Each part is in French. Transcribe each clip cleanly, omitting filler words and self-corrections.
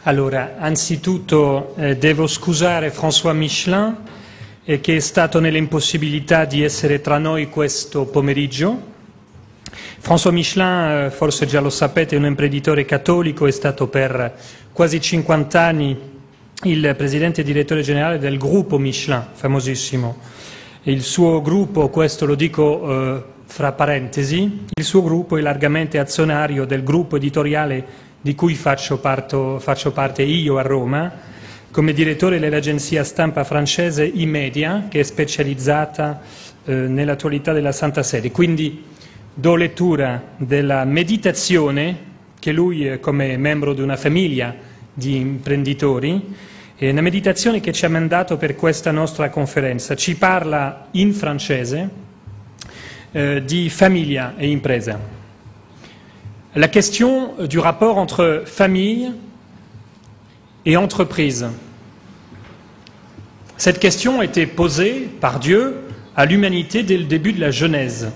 Allora, anzitutto devo scusare François Michelin che è stato nell'impossibilità di essere tra noi questo pomeriggio. François Michelin, forse già lo sapete, è un imprenditore cattolico, è stato per quasi 50 anni il presidente e direttore generale del gruppo Michelin, famosissimo. Il suo gruppo, questo lo dico fra parentesi, il suo gruppo è largamente azionario del gruppo editoriale di cui faccio parte io a Roma, come direttore dell'agenzia stampa francese I-Media, che è specializzata nell'attualità della Santa Sede. Quindi do lettura della meditazione che lui, come membro di una famiglia di imprenditori, è una meditazione che ci ha mandato per questa nostra conferenza. Ci parla in francese di famiglia e impresa. La question du rapport entre famille et entreprise. Cette question a été posée par Dieu à l'humanité dès le début de la Genèse.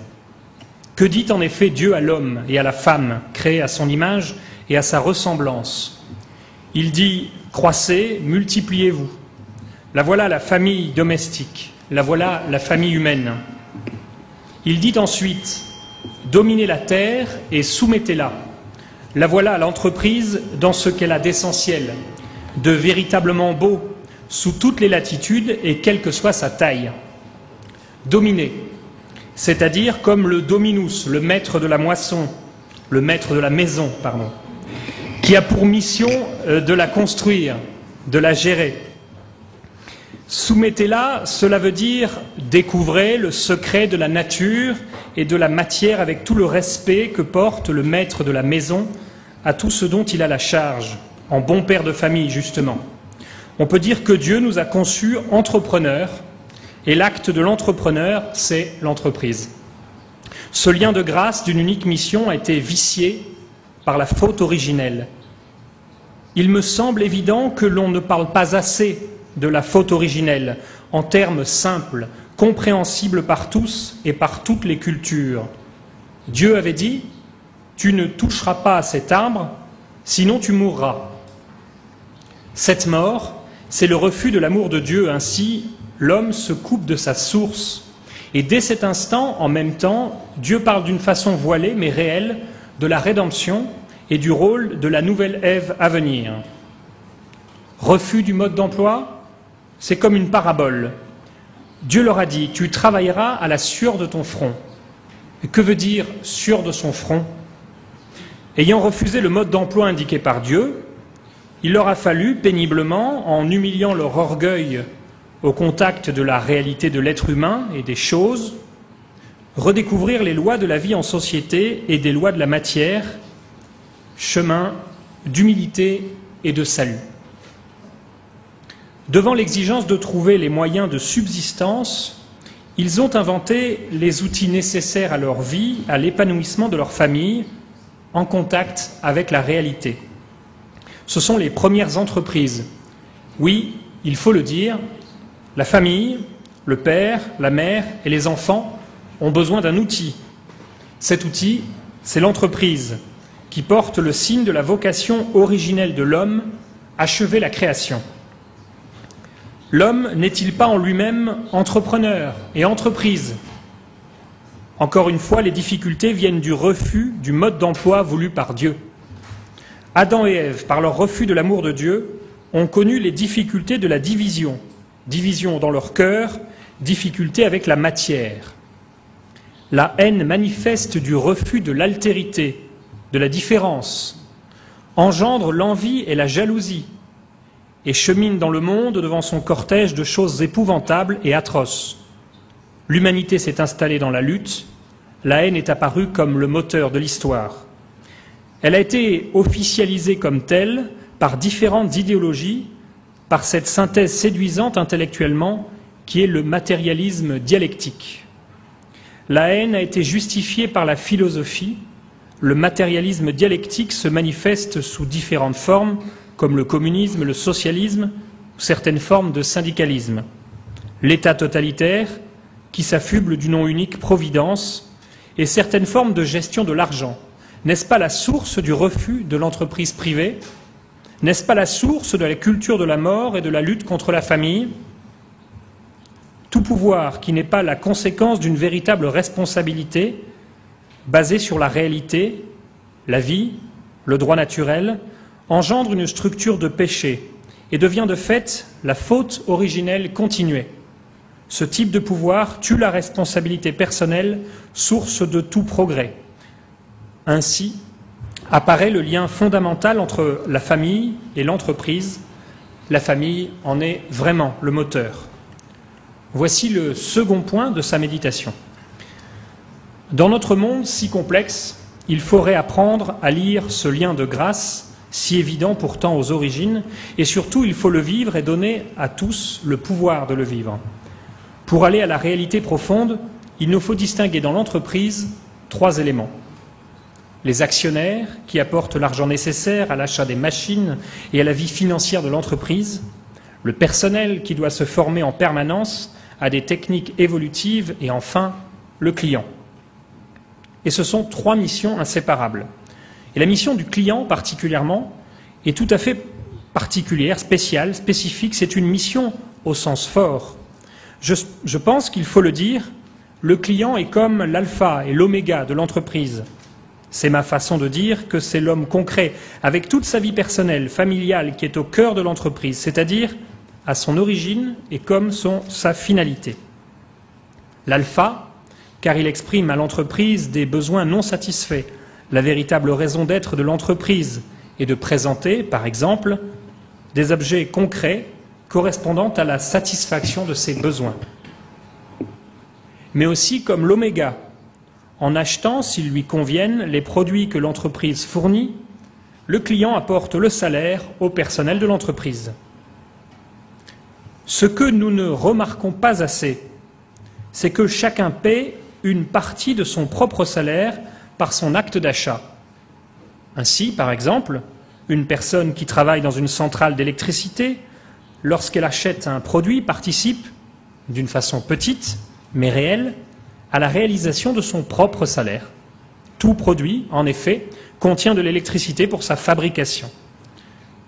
Que dit en effet Dieu à l'homme et à la femme, créés à son image et à sa ressemblance? Il dit « Croissez, multipliez-vous ». La voilà la famille domestique, la voilà la famille humaine. Il dit ensuite « Dominez la terre et soumettez-la. La voilà l'entreprise dans ce qu'elle a d'essentiel, de véritablement beau, sous toutes les latitudes et quelle que soit sa taille. Dominer, c'est-à-dire comme le dominus, le maître de la moisson, le maître de la maison, pardon, qui a pour mission de la construire, de la gérer. Soumettez-la, cela veut dire découvrez le secret de la nature et de la matière avec tout le respect que porte le maître de la maison à tout ce dont il a la charge, en bon père de famille justement. On peut dire que Dieu nous a conçus entrepreneurs et l'acte de l'entrepreneur, c'est l'entreprise. Ce lien de grâce d'une unique mission a été vicié par la faute originelle. Il me semble évident que l'on ne parle pas assez de la faute originelle en termes simples, compréhensibles par tous et par toutes les cultures. Dieu avait dit « Tu ne toucheras pas à cet arbre, sinon tu mourras ». Cette mort, c'est le refus de l'amour de Dieu. Ainsi, l'homme se coupe de sa source. Et dès cet instant, en même temps, Dieu parle d'une façon voilée mais réelle de la rédemption et du rôle de la nouvelle Ève à venir. Refus du mode d'emploi, c'est comme une parabole. Dieu leur a dit « Tu travailleras à la sueur de ton front ». Et que veut dire « sueur de son front » ? Ayant refusé le mode d'emploi indiqué par Dieu, il leur a fallu péniblement, en humiliant leur orgueil au contact de la réalité de l'être humain et des choses, redécouvrir les lois de la vie en société et des lois de la matière, chemin d'humilité et de salut. Devant l'exigence de trouver les moyens de subsistance, ils ont inventé les outils nécessaires à leur vie, à l'épanouissement de leur famille, en contact avec la réalité. Ce sont les premières entreprises. Oui, il faut le dire, la famille, le père, la mère et les enfants ont besoin d'un outil. Cet outil, c'est l'entreprise, qui porte le signe de la vocation originelle de l'homme, achever la création. L'homme n'est-il pas en lui-même entrepreneur et entreprise? Encore une fois, les difficultés viennent du refus du mode d'emploi voulu par Dieu. Adam et Ève, par leur refus de l'amour de Dieu, ont connu les difficultés de la division. Division dans leur cœur, difficulté avec la matière. La haine manifeste du refus de l'altérité, de la différence, engendre l'envie et la jalousie, et chemine dans le monde devant son cortège de choses épouvantables et atroces. L'humanité s'est installée dans la lutte, la haine est apparue comme le moteur de l'histoire. Elle a été officialisée comme telle par différentes idéologies, par cette synthèse séduisante intellectuellement qui est le matérialisme dialectique. La haine a été justifiée par la philosophie, le matérialisme dialectique se manifeste sous différentes formes, comme le communisme, le socialisme ou certaines formes de syndicalisme. L'État totalitaire, qui s'affuble du nom unique providence, et certaines formes de gestion de l'argent. N'est-ce pas la source du refus de l'entreprise privée? N'est-ce pas la source de la culture de la mort et de la lutte contre la famille? Tout pouvoir qui n'est pas la conséquence d'une véritable responsabilité basée sur la réalité, la vie, le droit naturel, engendre une structure de péché et devient de fait la faute originelle continuée. Ce type de pouvoir tue la responsabilité personnelle, source de tout progrès. Ainsi apparaît le lien fondamental entre la famille et l'entreprise. La famille en est vraiment le moteur. Voici le second point de sa méditation. Dans notre monde si complexe, il faut réapprendre à lire ce lien de grâce, si évident pourtant aux origines, et surtout il faut le vivre et donner à tous le pouvoir de le vivre. Pour aller à la réalité profonde, il nous faut distinguer dans l'entreprise 3 éléments. Les actionnaires qui apportent l'argent nécessaire à l'achat des machines et à la vie financière de l'entreprise, le personnel qui doit se former en permanence à des techniques évolutives et enfin le client. Et ce sont 3 missions inséparables. Et la mission du client particulièrement est tout à fait particulière, spéciale, spécifique. C'est une mission au sens fort. Je pense qu'il faut le dire, le client est comme l'alpha et l'oméga de l'entreprise. C'est ma façon de dire que c'est l'homme concret, avec toute sa vie personnelle, familiale, qui est au cœur de l'entreprise, c'est-à-dire à son origine et comme sa finalité. L'alpha, car il exprime à l'entreprise des besoins non satisfaits, la véritable raison d'être de l'entreprise est de présenter, par exemple, des objets concrets correspondant à la satisfaction de ses besoins. Mais aussi comme l'oméga, en achetant, s'ils lui conviennent, les produits que l'entreprise fournit, le client apporte le salaire au personnel de l'entreprise. Ce que nous ne remarquons pas assez, c'est que chacun paie une partie de son propre salaire par son acte d'achat. Ainsi, par exemple, une personne qui travaille dans une centrale d'électricité, lorsqu'elle achète un produit, participe, d'une façon petite, mais réelle, à la réalisation de son propre salaire. Tout produit, en effet, contient de l'électricité pour sa fabrication.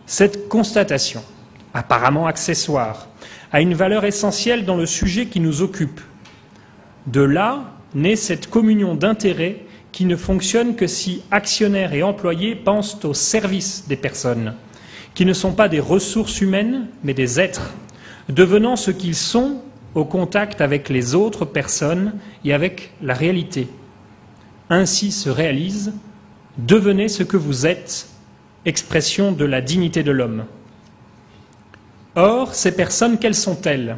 Cette constatation, apparemment accessoire, a une valeur essentielle dans le sujet qui nous occupe. De là naît cette communion d'intérêts qui ne fonctionne que si actionnaires et employés pensent au service des personnes, qui ne sont pas des ressources humaines, mais des êtres, devenant ce qu'ils sont au contact avec les autres personnes et avec la réalité. Ainsi se réalise « Devenez ce que vous êtes », expression de la dignité de l'homme. Or, ces personnes, quelles sont-elles?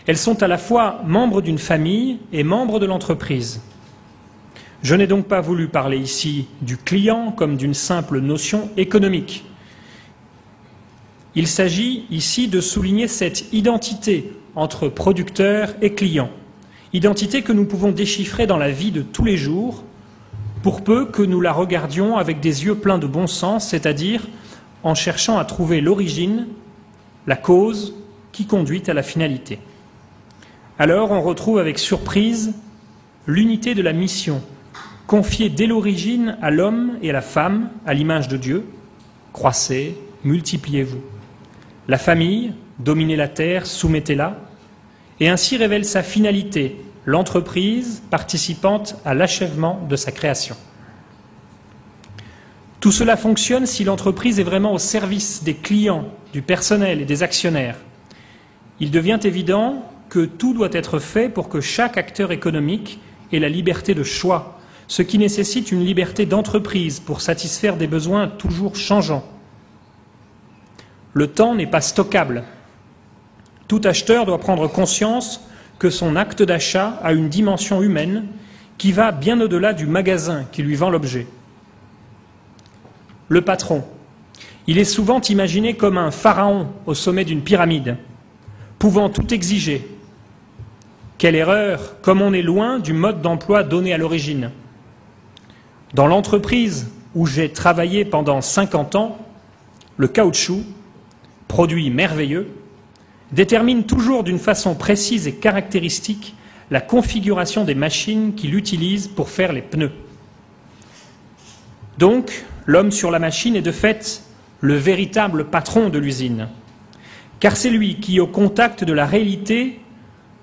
Elles sont à la fois membres d'une famille et membres de l'entreprise. Je n'ai donc pas voulu parler ici du client comme d'une simple notion économique. Il s'agit ici de souligner cette identité entre producteur et client, identité que nous pouvons déchiffrer dans la vie de tous les jours, pour peu que nous la regardions avec des yeux pleins de bon sens, c'est-à-dire en cherchant à trouver l'origine, la cause qui conduit à la finalité. Alors on retrouve avec surprise l'unité de la mission, confiée dès l'origine à l'homme et à la femme, à l'image de Dieu. Croissez, multipliez-vous. La famille, dominez la terre, soumettez-la, et ainsi révèle sa finalité, l'entreprise participante à l'achèvement de sa création. Tout cela fonctionne si l'entreprise est vraiment au service des clients, du personnel et des actionnaires. Il devient évident que tout doit être fait pour que chaque acteur économique ait la liberté de choix, ce qui nécessite une liberté d'entreprise pour satisfaire des besoins toujours changeants. Le temps n'est pas stockable. Tout acheteur doit prendre conscience que son acte d'achat a une dimension humaine qui va bien au-delà du magasin qui lui vend l'objet. Le patron, il est souvent imaginé comme un pharaon au sommet d'une pyramide, pouvant tout exiger. Quelle erreur, comme on est loin du mode d'emploi donné à l'origine. Dans l'entreprise où j'ai travaillé pendant 50 ans, le caoutchouc, produit merveilleux, détermine toujours d'une façon précise et caractéristique la configuration des machines qu'il utilise pour faire les pneus. Donc, l'homme sur la machine est de fait le véritable patron de l'usine, car c'est lui qui, au contact de la réalité,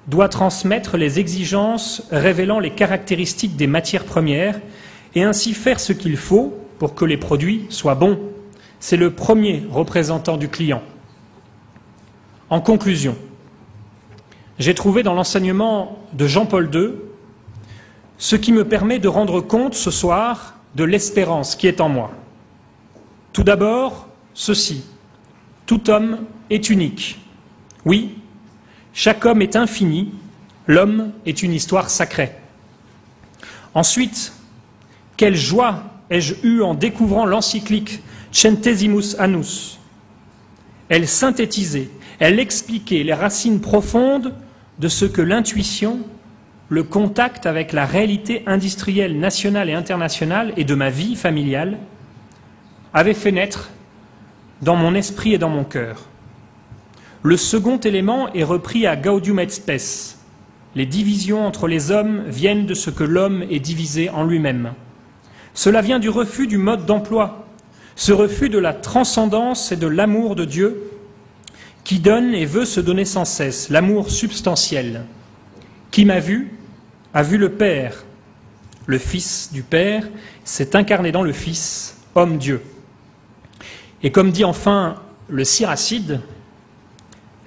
doit transmettre les exigences révélant les caractéristiques des matières premières et ainsi faire ce qu'il faut pour que les produits soient bons. C'est le premier représentant du client. En conclusion, j'ai trouvé dans l'enseignement de Jean-Paul II ce qui me permet de rendre compte ce soir de l'espérance qui est en moi. Tout d'abord, ceci, tout homme est unique. Oui, chaque homme est infini, l'homme est une histoire sacrée. Ensuite, quelle joie ai-je eue en découvrant l'encyclique Centesimus Annus. Elle synthétisait, elle expliquait les racines profondes de ce que l'intuition, le contact avec la réalité industrielle nationale et internationale et de ma vie familiale avait fait naître dans mon esprit et dans mon cœur. Le second élément est repris à Gaudium et Spes. Les divisions entre les hommes viennent de ce que l'homme est divisé en lui-même. Cela vient du refus du mode d'emploi, ce refus de la transcendance et de l'amour de Dieu qui donne et veut se donner sans cesse, l'amour substantiel. Qui m'a vu a vu le Père. Le Fils du Père s'est incarné dans le Fils, homme-Dieu. Et comme dit enfin le Siracide,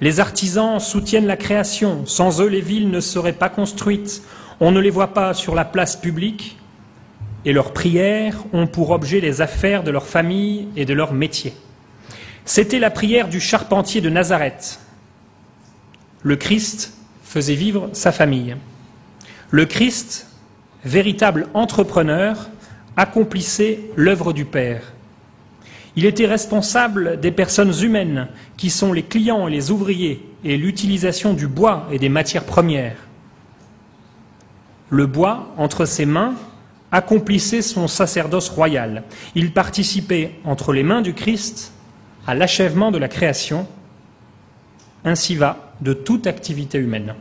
les artisans soutiennent la création. Sans eux, les villes ne seraient pas construites. On ne les voit pas sur la place publique. Et leurs prières ont pour objet les affaires de leur famille et de leur métier. C'était la prière du charpentier de Nazareth. Le Christ faisait vivre sa famille. Le Christ, véritable entrepreneur, accomplissait l'œuvre du Père. Il était responsable des personnes humaines qui sont les clients et les ouvriers et l'utilisation du bois et des matières premières. Le bois, entre ses mains, accomplissait son sacerdoce royal. Il participait, entre les mains du Christ, à l'achèvement de la création. Ainsi va de toute activité humaine.